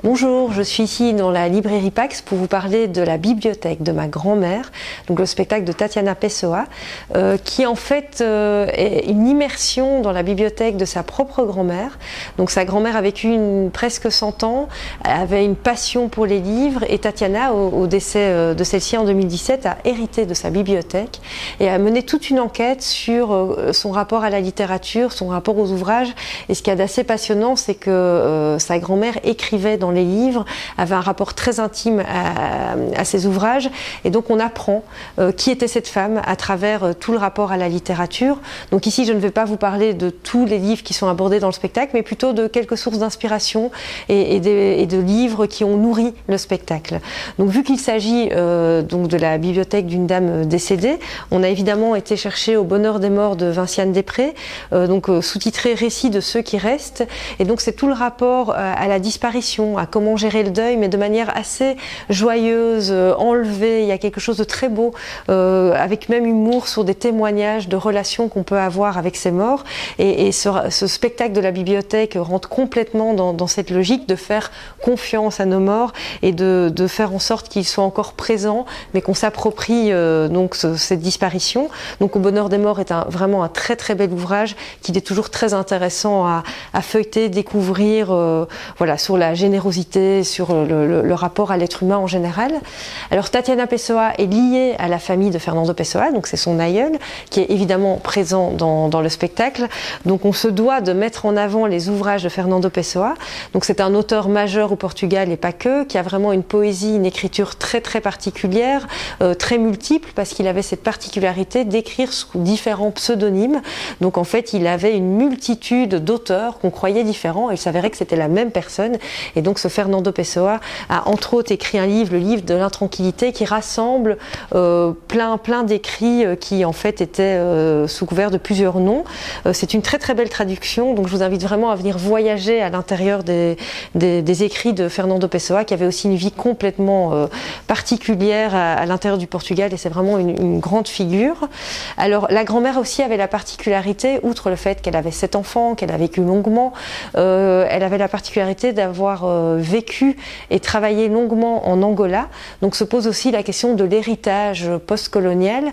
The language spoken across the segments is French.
Bonjour, je suis ici dans la librairie Pax pour vous parler de la bibliothèque de ma grand-mère, donc le spectacle de Tatiana Pessoa, qui en fait est une immersion dans la bibliothèque de sa propre grand-mère. Donc sa grand-mère a vécu presque 100 ans, avait une passion pour les livres et Tatiana, au décès de celle-ci en 2017, a hérité de sa bibliothèque et a mené toute une enquête sur son rapport à la littérature, son rapport aux ouvrages. Et ce qui est d'assez passionnant, c'est que sa grand-mère écrivait dans les livres, avait un rapport très intime à ses ouvrages, et donc on apprend qui était cette femme à travers tout le rapport à la littérature. Donc ici je ne vais pas vous parler de tous les livres qui sont abordés dans le spectacle, mais plutôt de quelques sources d'inspiration et de livres qui ont nourri le spectacle. Donc vu qu'il s'agit donc de la bibliothèque d'une dame décédée, on a évidemment été chercher Au bonheur des morts de Vinciane Després, donc sous-titré Récit de ceux qui restent, et donc c'est tout le rapport à la disparition, à comment gérer le deuil, mais de manière assez joyeuse, enlevée. Il y a quelque chose de très beau, avec même humour, sur des témoignages de relations qu'on peut avoir avec ces morts. Et ce spectacle de la bibliothèque rentre complètement dans cette logique de faire confiance à nos morts et de faire en sorte qu'ils soient encore présents, mais qu'on s'approprie donc cette disparition. Donc Au bonheur des morts est vraiment un très très bel ouvrage qu'il est toujours très intéressant à feuilleter, découvrir, voilà, sur la générosité, sur le rapport à l'être humain en général. Alors Tatiana Pessoa est liée à la famille de Fernando Pessoa, donc c'est son aïeul, qui est évidemment présent dans le spectacle. Donc on se doit de mettre en avant les ouvrages de Fernando Pessoa. Donc c'est un auteur majeur au Portugal et pas que, qui a vraiment une poésie, une écriture très très particulière, très multiple, parce qu'il avait cette particularité d'écrire sous différents pseudonymes. Donc en fait il avait une multitude d'auteurs qu'on croyait différents, et il s'avérait que c'était la même personne. Et donc ce Fernando Pessoa a entre autres écrit un livre, le livre de l'intranquillité, qui rassemble plein d'écrits qui en fait étaient sous couvert de plusieurs noms. C'est une très très belle traduction, donc je vous invite vraiment à venir voyager à l'intérieur des écrits de Fernando Pessoa, qui avait aussi une vie complètement particulière à l'intérieur du Portugal, et c'est vraiment une grande figure. Alors la grand-mère aussi avait la particularité, outre le fait qu'elle avait 7 enfants, qu'elle a vécu longuement, elle avait la particularité d'avoir vécu et travaillé longuement en Angola. Donc se pose aussi la question de l'héritage post-colonial.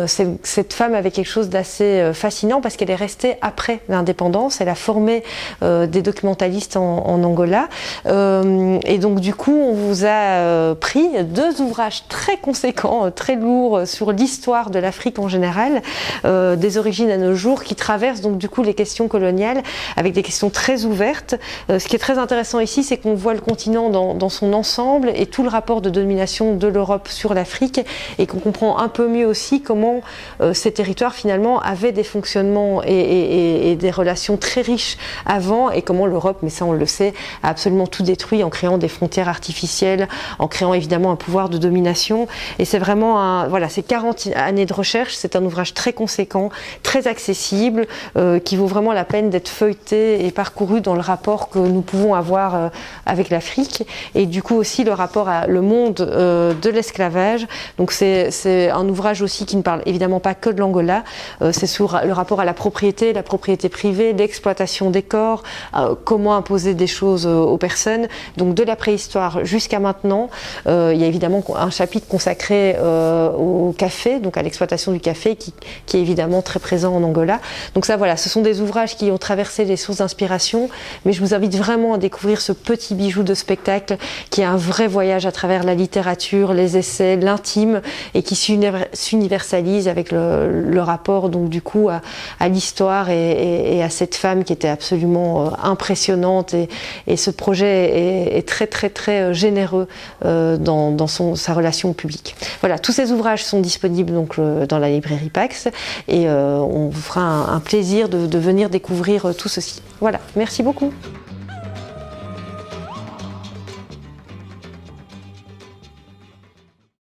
Cette femme avait quelque chose d'assez fascinant, parce qu'elle est restée après l'indépendance. Elle a formé des documentalistes en Angola. Et donc du coup, on vous a pris 2 ouvrages très conséquents, très lourds, sur l'histoire de l'Afrique en général, des origines à nos jours, qui traversent donc du coup les questions coloniales, avec des questions très ouvertes. Ce qui est très intéressant ici, c'est qu'on voit le continent dans son ensemble et tout le rapport de domination de l'Europe sur l'Afrique, et qu'on comprend un peu mieux aussi comment ces territoires finalement avaient des fonctionnements et des relations très riches avant, et comment l'Europe, mais ça on le sait, a absolument tout détruit en créant des frontières artificielles, en créant évidemment un pouvoir de domination. Et c'est vraiment voilà, c'est 40 années de recherche. C'est un ouvrage très conséquent, très accessible, qui vaut vraiment la peine d'être feuilleté et parcouru dans le rapport que nous pouvons avoir avec l'Afrique, et du coup aussi le rapport à le monde de l'esclavage. Donc c'est un ouvrage aussi qui ne parle évidemment pas que de l'Angola, c'est sur le rapport à la propriété privée, l'exploitation des corps, comment imposer des choses aux personnes, donc de la préhistoire jusqu'à maintenant. Il y a évidemment un chapitre consacré au café, donc à l'exploitation du café, qui est évidemment très présent en Angola. Donc ça, voilà, ce sont des ouvrages qui ont traversé les sources d'inspiration, mais je vous invite vraiment à découvrir ce petit bijou de spectacle, qui est un vrai voyage à travers la littérature, les essais, l'intime, et qui s'universalise avec le rapport donc du coup à l'histoire et à cette femme qui était absolument impressionnante, et ce projet est très très très généreux dans sa relation au public. Voilà, tous ces ouvrages sont disponibles donc dans la librairie Pax, et on vous fera un plaisir de venir découvrir tout ceci. Voilà, merci beaucoup.